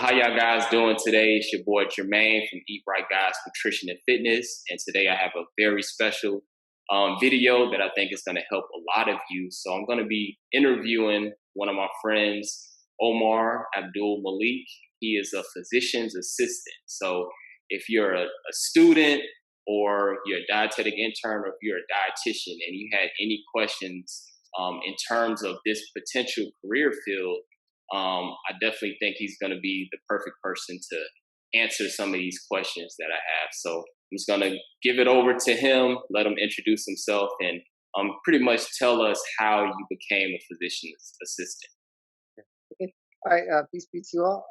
how y'all guys doing today? It's your boy Jermaine from Eat Right Guys Nutrition and Fitness, and today I have a very special video that I think is going to help a lot of you. So I'm going to be interviewing one of my friends, Omar Abdul-Malik. He is a physician's assistant. So if you're a student or you're a dietetic intern or if you're a dietitian and you had any questions in terms of this potential career field, I definitely think he's going to be the perfect person to answer some of these questions that I have. So I'm just going to give it over to him, let him introduce himself, and pretty much tell us how you became a physician's assistant. Okay. All right. Peace be to you all.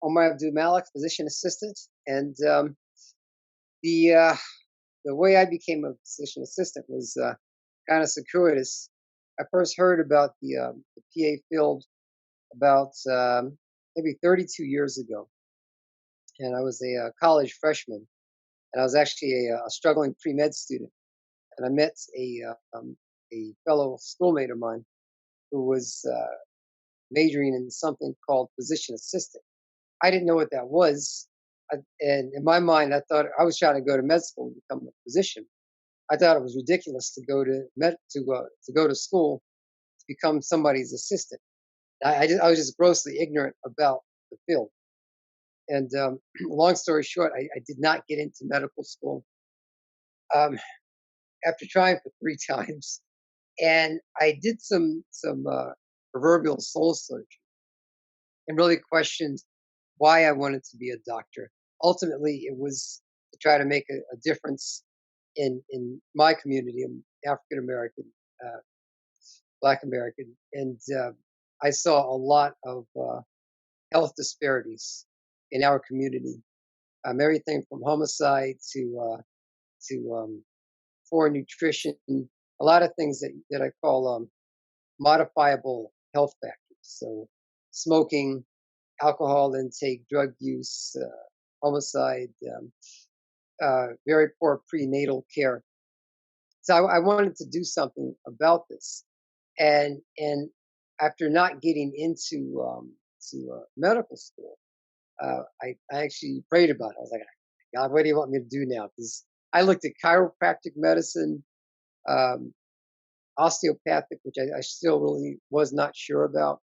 Omar Abdul-Malik, physician assistant, and the way I became a physician assistant was kind of circuitous. I first heard about the PA field about maybe 32 years ago, and I was a college freshman, and I was actually a struggling pre-med student, and I met a fellow schoolmate of mine who was majoring in something called physician assistant. I didn't know what that was, and in my mind, I thought I was trying to go to med school and become a physician. I thought it was ridiculous to go to school to become somebody's assistant. I was just grossly ignorant about the field. And long story short, I did not get into medical school after trying for 3 times, and I did some proverbial soul searching and really questioned why I wanted to be a doctor. Ultimately, it was to try to make a difference in my community. I'm African American, Black American, and I saw a lot of health disparities in our community. Everything from homicide to poor nutrition, a lot of things that I call modifiable health factors. So smoking, alcohol intake, drug use, homicide, very poor prenatal care. So I wanted to do something about this, and after not getting into medical school, I actually prayed about it. I was like, God, what do you want me to do now? Because I looked at chiropractic medicine, osteopathic, which I still really was not sure about,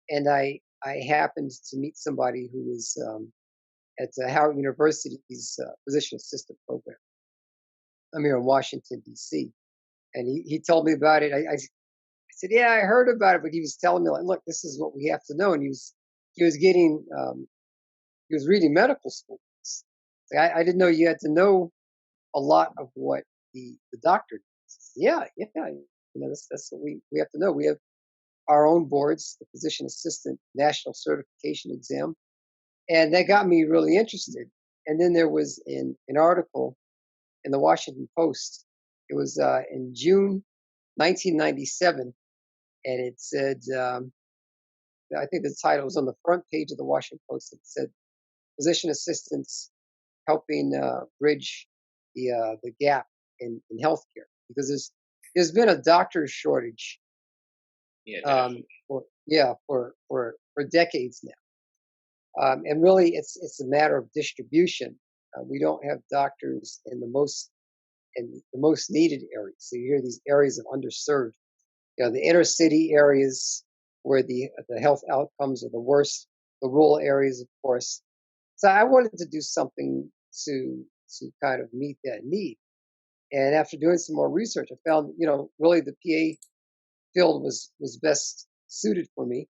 and I happened to meet somebody who was at Howard University's physician assistant program. I'm here in Washington, D.C., and he told me about it. I said, yeah, I heard about it, but he was telling me, like, look, this is what we have to know. And he was reading medical school. I didn't know you had to know a lot of what the doctor does. Yeah, that's what we have to know. We have our own boards, the physician assistant national certification exam, and that got me really interested. And then there was an article in the Washington Post. It was in June 1997, and it said, I think the title was on the front page of the Washington Post. It said, "Physician assistants helping bridge the gap in healthcare," because there's been a doctor shortage, for decades now, and really it's a matter of distribution. We don't have doctors in the most needed areas. So you hear these areas of underserved. The inner city areas where the health outcomes are the worst, the rural areas, of course. So I wanted to do something to kind of meet that need. And after doing some more research, I found, really the PA field was best suited for me.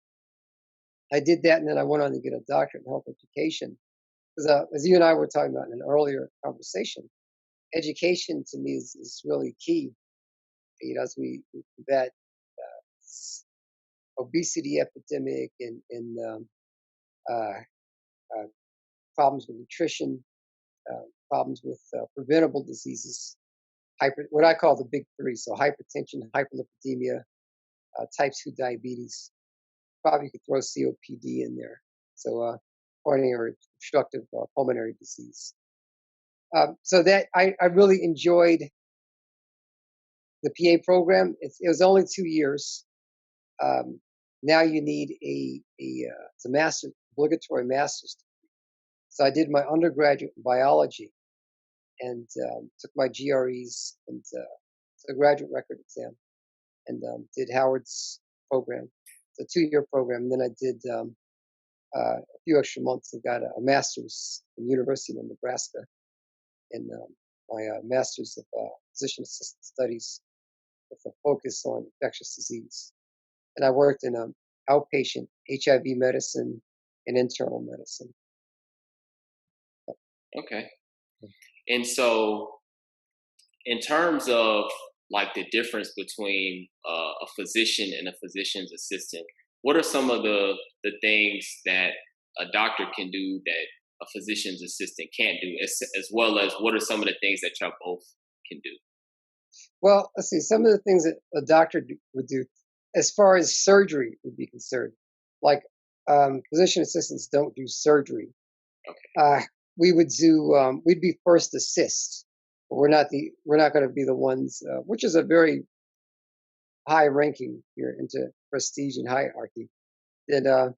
I did that, and then I went on to get a doctorate in health education. Because as you and I were talking about in an earlier conversation, education to me is really key. As we combat obesity epidemic and problems with nutrition, problems with preventable diseases, what I call the big 3. So hypertension, hyperlipidemia, type 2 diabetes. Probably could throw COPD in there. So coronary obstructive pulmonary disease. So that I really enjoyed the PA program. It was only 2 years. now you need it's a master, obligatory master's. So I did my undergraduate in biology and took my GREs and took a graduate record exam and did Howard's program. It's a 2-year program. And then I did a few extra months and got a master's from the University of Nebraska in my master's of physician assistant studies with a focus on infectious disease. And I worked in outpatient HIV medicine and internal medicine. Okay. And so, in terms of like the difference between a physician and a physician's assistant, what are some of the things that a doctor can do that a physician's assistant can't do, as well as what are some of the things that y'all both can do? Well, let's see. Some of the things that a doctor would do, as far as surgery would be concerned, like physician assistants don't do surgery. Okay. We would do. We'd be first assist. But we're not going to be the ones, which is a very high ranking here into prestige and hierarchy. That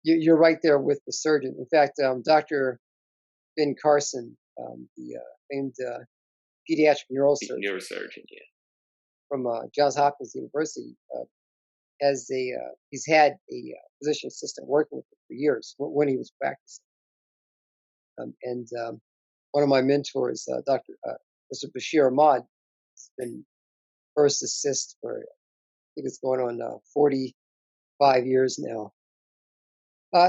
you're right there with the surgeon. In fact, Dr. Ben Carson, the famed pediatric neurosurgeon, Yeah. from Johns Hopkins University, he's had a physician assistant working with him for years when he was practicing. And one of my mentors, Mr. Bashir Ahmad, has been first assist for, I think it's going on 45 years now.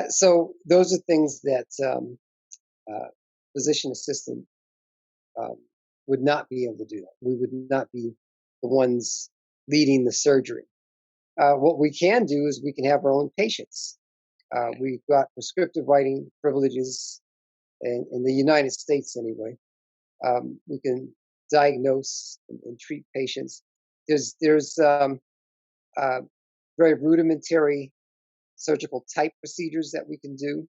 So those are things that physician assistant would not be able to do. We would not be the ones leading the surgery. What we can do is we can have our own patients. We've got prescriptive writing privileges in the United States anyway. We can diagnose and treat patients. There's very rudimentary surgical type procedures that we can do,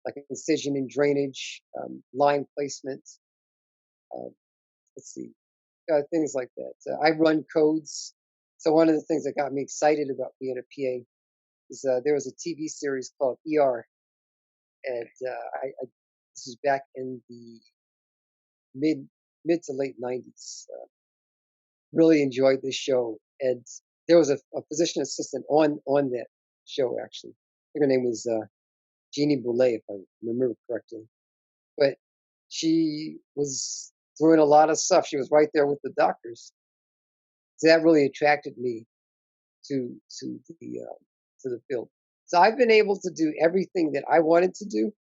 like incision and drainage, line placement. Let's see, things like that. I run codes. So one of the things that got me excited about being a PA is there was a TV series called ER, and this is back in the mid to late 90s. Really enjoyed this show, and there was a physician assistant on that show actually. I think her name was Jeannie Boulay, if I remember correctly. But she was doing a lot of stuff. She was right there with the doctors. So that really attracted me to the field. So I've been able to do everything that I wanted to do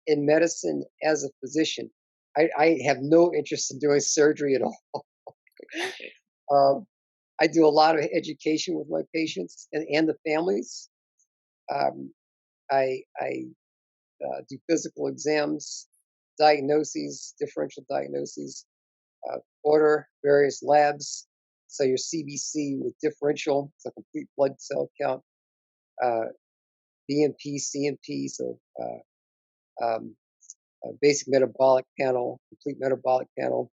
in medicine as a physician. I have no interest in doing surgery at all. I do a lot of education with my patients and the families. I do physical exams, diagnoses, differential diagnoses, order various labs. So your CBC with differential, so complete blood cell count, BMP, CMP, so basic metabolic panel, complete metabolic panel.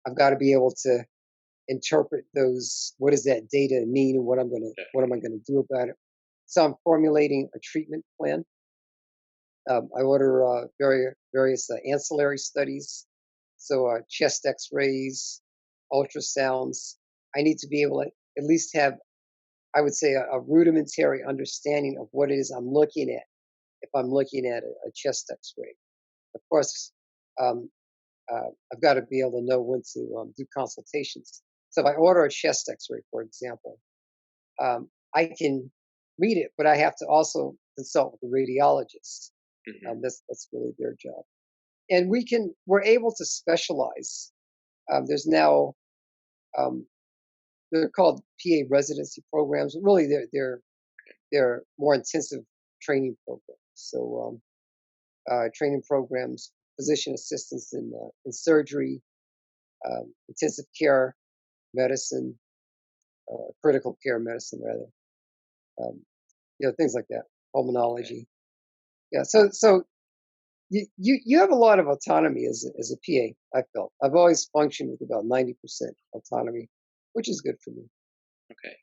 I've got to be able to interpret those. What does that data mean, and what am I going to do about it? So I'm formulating a treatment plan. I order various ancillary studies, so chest X-rays, ultrasounds. I need to be able to at least have, I would say, a rudimentary understanding of what it is I'm looking at if I'm looking at a chest X-ray. Of course, I've got to be able to know when to do consultations. So if I order a chest X-ray, for example, I can read it, but I have to also consult with the radiologist. That's really their job. And we're able to specialize. There's now, they're called PA residency programs. Really, they're more intensive training programs. So training programs, physician assistants in surgery, intensive care medicine, critical care medicine rather, things like that, pulmonology. Yeah, so you have a lot of autonomy as a PA. I felt I've always functioned with about 90% autonomy, which is good for me. Okay,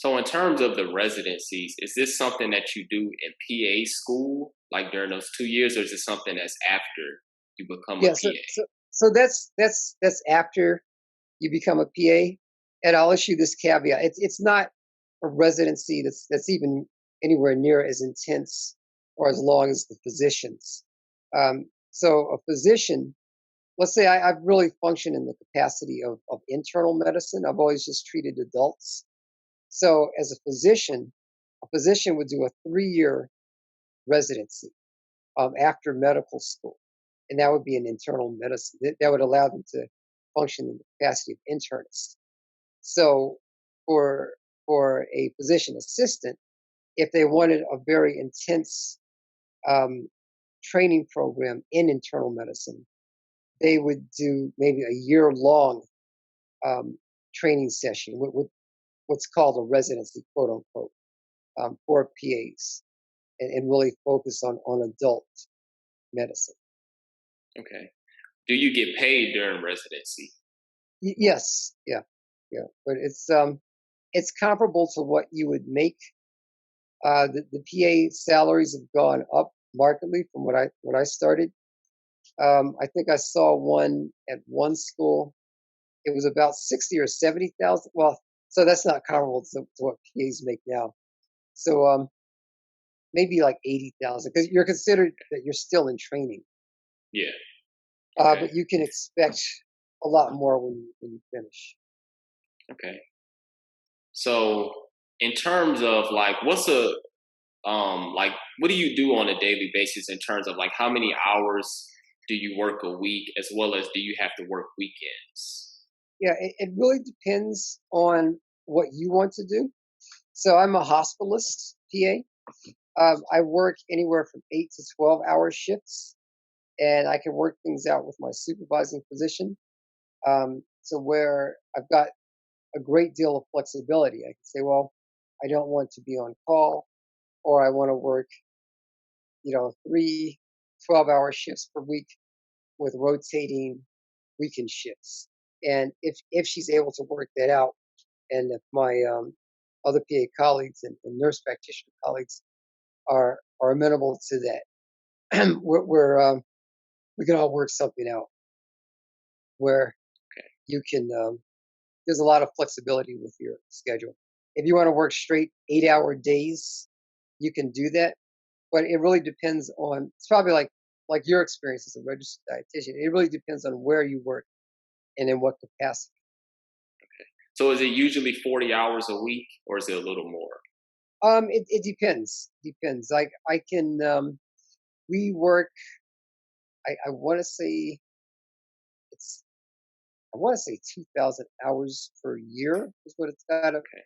So in terms of the residencies, is this something that you do in PA school, like during those 2 years, or is it something that's after you become a Yeah, so PA? so so that's after you become a PA, and I'll issue this caveat: it's not a residency that's even anywhere near as intense or as long as the physicians. So a physician, let's say I've really functioned in the capacity of internal medicine. I've always just treated adults. So as a physician would do a 3 year residency after medical school, and that would be in internal medicine. That would allow them to function in the capacity of internist. So for for a physician assistant, if they wanted a very intense um, training program in internal medicine, they would do maybe a year long training session with what's called a residency, quote unquote, for PAs, and really focus on adult medicine. Okay. Do you get paid during residency? Yes, yeah, yeah, but it's comparable to what you would make. The PA salaries have gone up markedly from what I started. I think I saw one at one school. It was about 60 or 70,000. Well, so that's not comparable to what PAs make now. So maybe like 80,000, because you're considered that you're still in training. Yeah. Okay. But you can expect a lot more when you finish. Okay. So in terms of like, what's a like what do you do on a daily basis in terms of like how many hours do you work a week, as well as do you have to work weekends? Yeah, it really depends on what you want to do. So I'm a hospitalist PA. I work anywhere from 8 to 12 hour shifts, and I can work things out with my supervising physician. So where I've got a great deal of flexibility, I can say, well, I don't want to be on call, or I want to work, three 12 hour shifts per week with rotating weekend shifts. And if she's able to work that out, and if my other PA colleagues and nurse practitioner colleagues are amenable to that, we can all work something out where Okay. you can. There's a lot of flexibility with your schedule. If you want to work straight 8 hour days, you can do that. But it really depends on. It's probably like your experience as a registered dietitian. It really depends on where you work and in what capacity. So is it usually 40 hours a week, or is it a little more? It depends. Depends. Like I can. We work. I want to say it's. I want to say 2,000 hours per year is what it's got to Okay.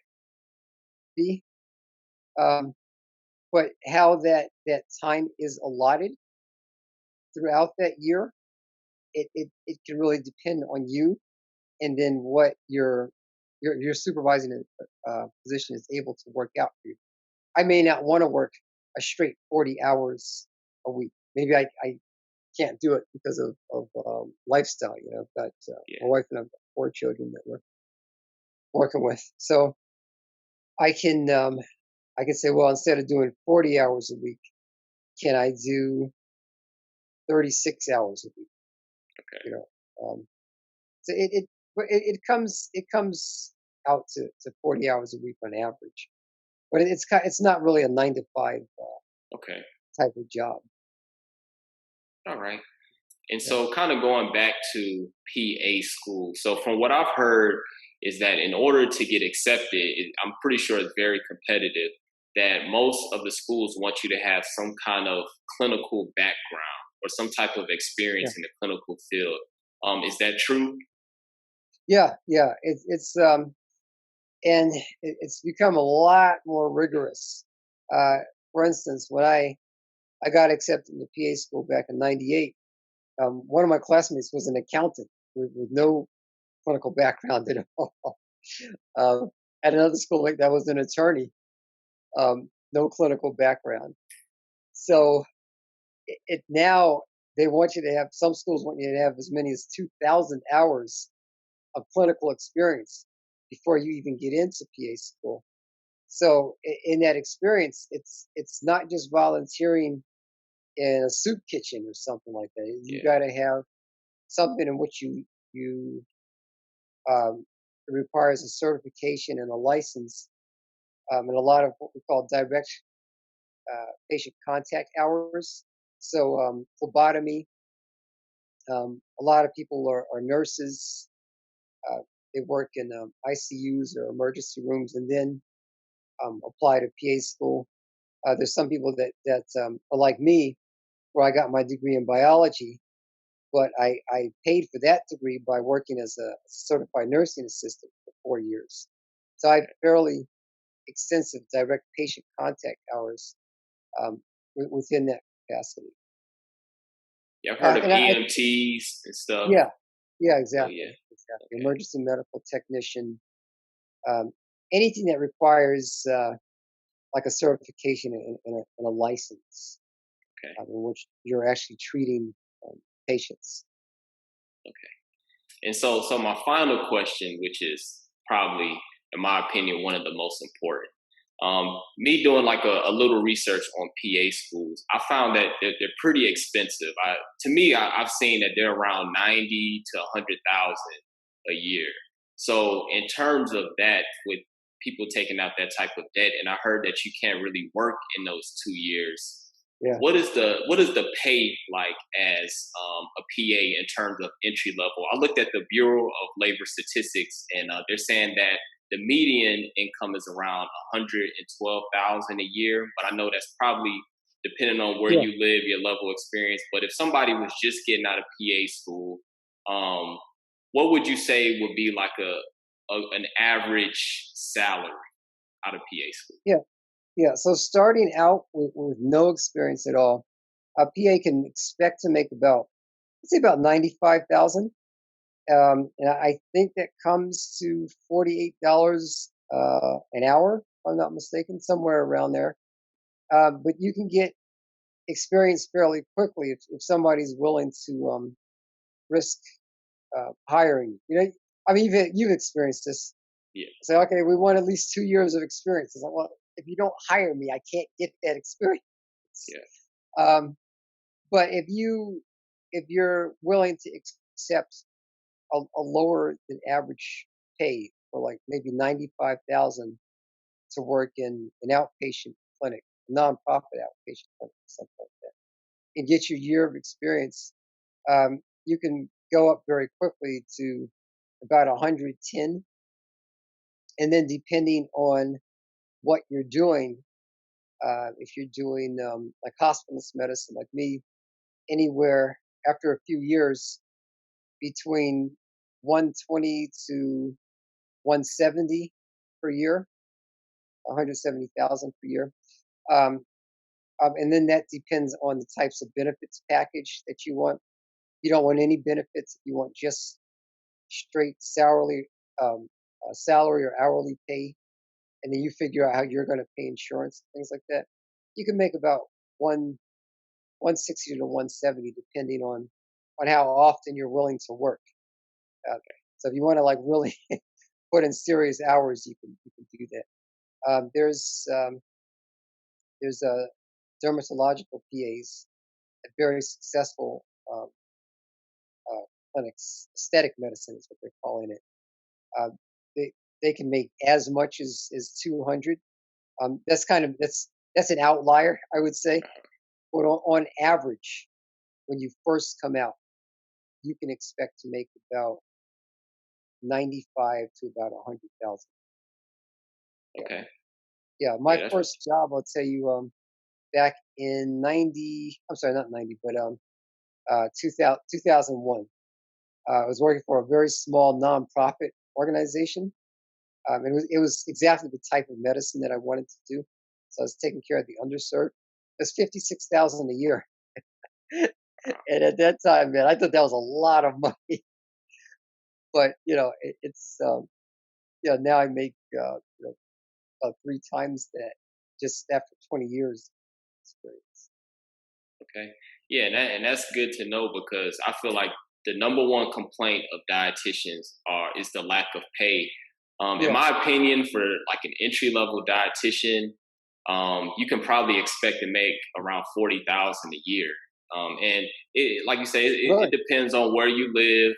be. Um, but how that time is allotted throughout that year, it can really depend on you, and then what your supervising position is able to work out for you. I may not want to work a straight 40 hours a week. Maybe I can't do it because of lifestyle. I've got Yeah. my wife and I've got 4 children that we're working with. So I can I can say, well, instead of doing 40 hours a week, can I do 36 hours a week? Okay. You know, so it comes out to 40 hours a week on average, but it's not really a 9 to 5 Okay. type of job. All right. And Yeah, so, kind of going back to PA school. So, from what I've heard, is that in order to get accepted, I'm pretty sure it's very competitive. That most of the schools want you to have some kind of clinical background or some type of yeah, experience in the clinical field. Is that true? yeah. And it's become a lot more rigorous. Uh, for instance, when I got accepted in the PA school back in '98, one of my classmates was an accountant with no clinical background at all. At another school, like that, was an attorney, no clinical background. So it now they want you to have. Some schools want you to have as many as 2,000 hours of clinical experience before you even get into PA school. So in that experience, it's not just volunteering in a soup kitchen or something like that. You Yeah. got to have something in which you it requires a certification and a license, and a lot of what we call direct patient contact hours. So phlebotomy. A lot of people are nurses. Uh, they work in ICUs or emergency rooms, and then apply to PA school. There's some people that are like me, where I got my degree in biology, but I paid for that degree by working as a certified nursing assistant for 4 years. So I have fairly extensive direct patient contact hours within that capacity. Yeah, I've heard of And EMTs and stuff. yeah, yeah, So exactly, yeah. exactly. Okay. Emergency medical technician, um, anything that requires like a certification and a license, Okay. in which you're actually treating patients. And so my final question, which is probably, in my opinion, one of the most important. Me doing like a little research on PA schools, I found that they're pretty expensive. To me, I've seen that they're around 90 to 100,000 a year. So in terms of that, with people taking out that type of debt, and I heard that you can't really work in those 2 years. Yeah, What is the pay like as a PA in terms of entry level? I looked at the Bureau of Labor Statistics, and they're saying that the median income is around 112,000 a year. But I know that's probably depending on where yeah, you live, your level of experience. But if somebody was just getting out of PA school, um, what would you say would be like an average salary out of PA school? yeah, yeah. So starting out with no experience at all, a PA can expect to make about, let's say, about 95,000. And I think that comes to $48 an hour, if I'm not mistaken, somewhere around there. But you can get experience fairly quickly if somebody's willing to risk hiring. I mean, you've experienced this. Yeah, Say, okay, we want at least 2 years of experience. It's like, well, if you don't hire me, I can't get that experience. yeah, Um, but if you're willing to accept a lower than average pay for like maybe 95,000 to work in an outpatient clinic, nonprofit outpatient clinic, something like that, and get your year of experience, you can go up very quickly to about 110. And then depending on what you're doing, if you're doing like hospitalist medicine, like me, anywhere after a few years between 120 to 170 per year, 170,000 per year. Um, and then that depends on the types of benefits package that you want. You don't want any benefits. You want just straight um, salary or hourly pay, and then you figure out how you're going to pay insurance, things like that. You can make about 160 to 170, depending on how often you're willing to work. So if you want to like really put in serious hours, you can do that. There's dermatological PAs at very successful um, clinics. Aesthetic medicine is what they're calling it. Uh, they they can make as much as 200. That's an outlier, I would say. But on average, when you first come out, you can expect to make about 95 to about 100,000. Yeah, okay, yeah. My yeah, that's first job, I'll tell you, back in 90. I'm sorry, not 90, but 2001. I was working for a very small nonprofit organization. It was exactly the type of medicine that I wanted to do. So I was taking care of the underserved. It's 56,000 a year, and at that time, man, I thought that was a lot of money. But now I make about 3 times that just after 20 years experience. okay. Yeah, and that's good to know because I feel like the number one complaint of dietitians is the lack of pay. In Yeah. my opinion, for like an entry level dietitian, you can probably expect to make around 40,000 a year. And like you say, it Really? depends on where you live.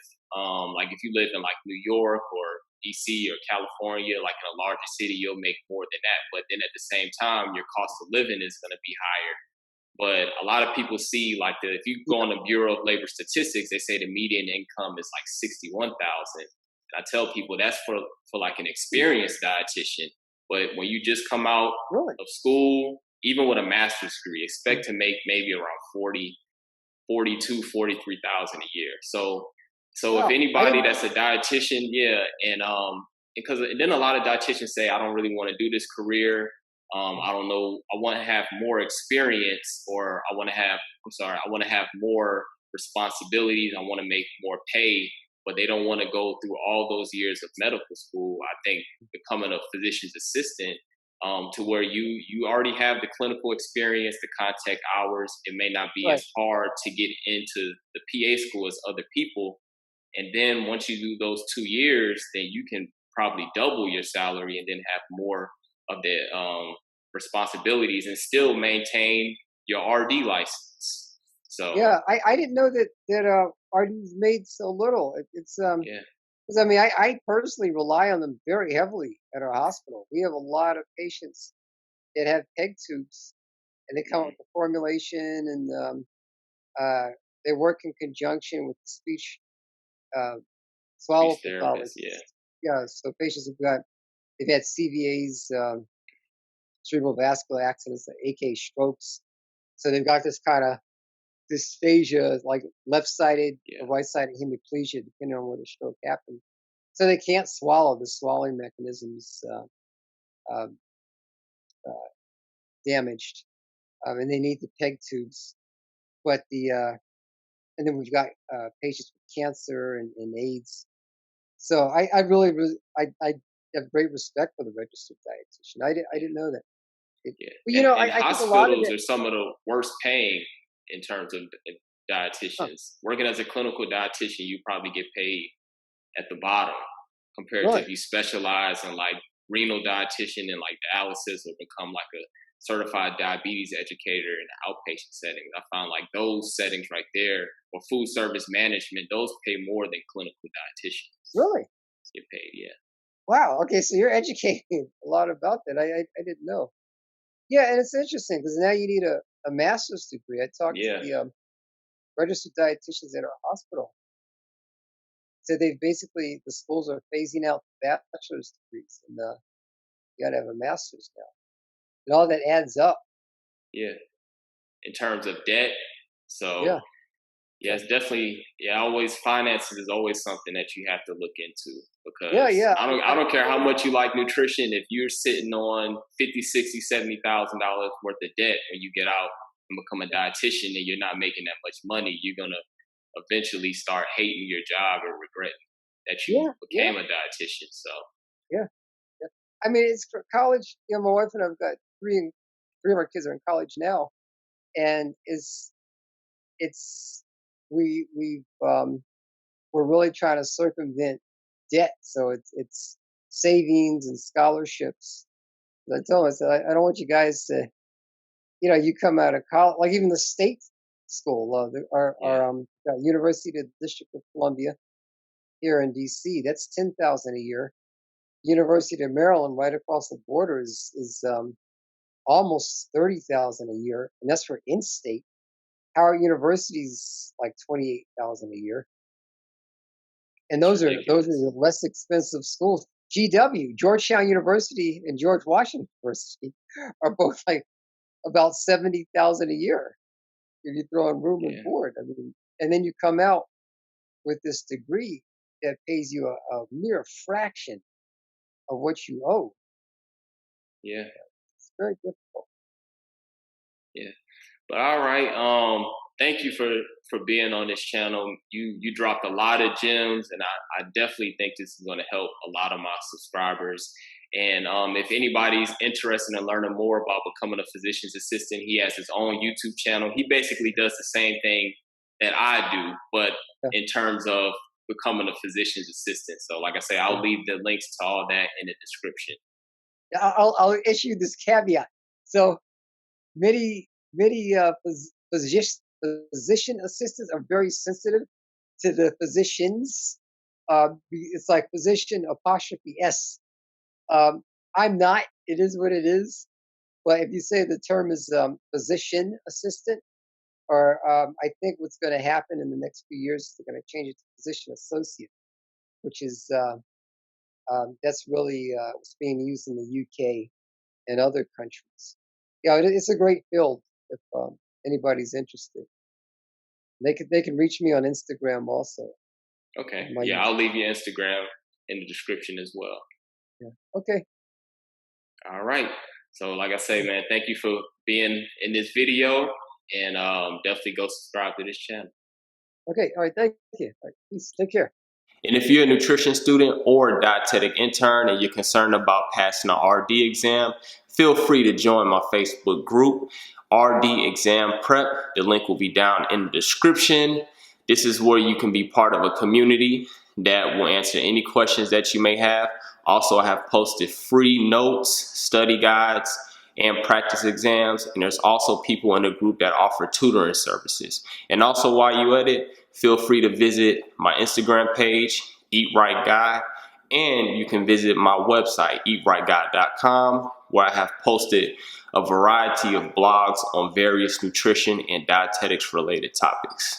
Like if you live in like New York or DC or California, like in a larger city, you'll make more than that. But then at the same time, your cost of living is going to be higher. But a lot of people see like if you go on the Bureau of Labor Statistics, they say the median income is like 61,000. And I tell people that's for like an experienced dietitian. But when you just come out Really? of school, even with a master's degree, expect to make maybe around 43,000 a year. So if Wow. I anybody didn't. that's a dietitian, yeah, and because then a lot of dietitians say I don't really want to do this career. I don't know. I want to have more experience, or I want to have. I'm sorry. I want to have more responsibilities. I want to make more pay, but they don't want to go through all those years of medical school. I think becoming a physician's assistant, to where you already have the clinical experience, the contact hours. It may not be Right. as hard to get into the PA school as other people. And then once you do those 2 years, then you can probably double your salary and then have more of the responsibilities and still maintain your RD license. So Yeah. I didn't know that RDs made so little. It's yeah, because I mean I personally rely on them very heavily at our hospital. We have a lot of patients that have peg tubes, and they come up hmm, with the formulation, and uh, they work in conjunction with the speech uh, swallow speech therapist. Yeah, pathologist. Yeah, so patients they've had CVAs, cerebral vascular accidents, like AK strokes. So they've got this kind of dysphagia, like left-sided yeah, or right-sided hemiplegia, depending on where the stroke happened. So they can't swallow. The swallowing mechanisms uh, uh, damaged, and they need the peg tubes. But and then we've got patients with cancer and AIDS. So I really, really, I have great respect for the registered dietitian. I didn't know that. yeah. But And I think a lot of hospitals it. are some of the worst paying in terms of Huh, dietitians. Working as a clinical dietitian, you probably get paid at the bottom compared to really? if you specialize in like renal dietitian and like dialysis or become like a certified diabetes educator in an outpatient setting. I found like those settings right there or food service management, those pay more than clinical dietitians Really? get paid. Yeah. Wow. Okay, so you're educating a lot about that. I didn't know. Yeah, and it's interesting because now you need a master's degree. I talked to Yeah. the registered dietitians at our hospital. So they basically the schools are phasing out the bachelor's degrees, and you got to have a master's now, and all that adds up. Yeah. In terms of debt. So Yeah. yeah, it's definitely always finances is always something that you have to look into Yeah, because yeah. I don't care how much you like nutrition, if you're sitting on 50, 60, $70,000 worth of debt when you get out and become a dietitian and you're not making that much money, you're gonna eventually start hating your job or regretting that you Yeah, yeah, became a dietitian. So yeah, yeah. I mean, it's for college. My wife and I've got three of our kids are in college now, and it's we've we're really trying to circumvent debt. So it's savings and scholarships. I told them, I said, I don't want you guys to, you come out of college, like even the state school, yeah, our University of the District of Columbia here in DC, that's 10,000 a year. University of Maryland, right across the border, is almost 30,000 a year, and that's for in-state. Howard University's like 28,000 a year, and it's those are ridiculous. the less expensive schools. GW, Georgetown University, and George Washington University are both like about 70,000 a year if you throw in room and Yeah, board. I mean, and then you come out with this degree that pays you a mere fraction of what you owe. yeah, It's very difficult. yeah. But all right, thank you for being on this channel. You dropped a lot of gems, and I definitely think this is going to help a lot of my subscribers. And if anybody's interested in learning more about becoming a physician's assistant, he has his own YouTube channel. He basically does the same thing that I do, but Yeah. in terms of becoming a physician's assistant. So like I say, I'll leave the links to all that in the description. I'll issue this caveat. So many physician assistants are very sensitive to the physicians. It's like physician apostrophe S. I'm not. It is what it is. But if you say the term is physician assistant, or I think what's going to happen in the next few years is they're going to change it to physician associate, which is that's really what's being used in the UK and other countries. Yeah, it's a great field if anybody's interested. They can reach me on Instagram also. Okay. Yeah, I'll leave your Instagram in the description as well. Yeah. Okay. All right. So like I say, man, thank you for being in this video, and definitely go subscribe to this channel. Okay. All right. Thank you. All right, peace. Take care. And if you're a nutrition student or a dietetic intern and you're concerned about passing an RD exam, feel free to join my Facebook group, RD Exam Prep. The link will be down in the description. This is where you can be part of a community that will answer any questions that you may have. Also, I have posted free notes, study guides, and practice exams. And there's also people in the group that offer tutoring services. And also, while you're at it, feel free to visit my Instagram page, Eat Right Guy, and you can visit my website, eatrightguy.com, where I have posted a variety of blogs on various nutrition and dietetics related topics.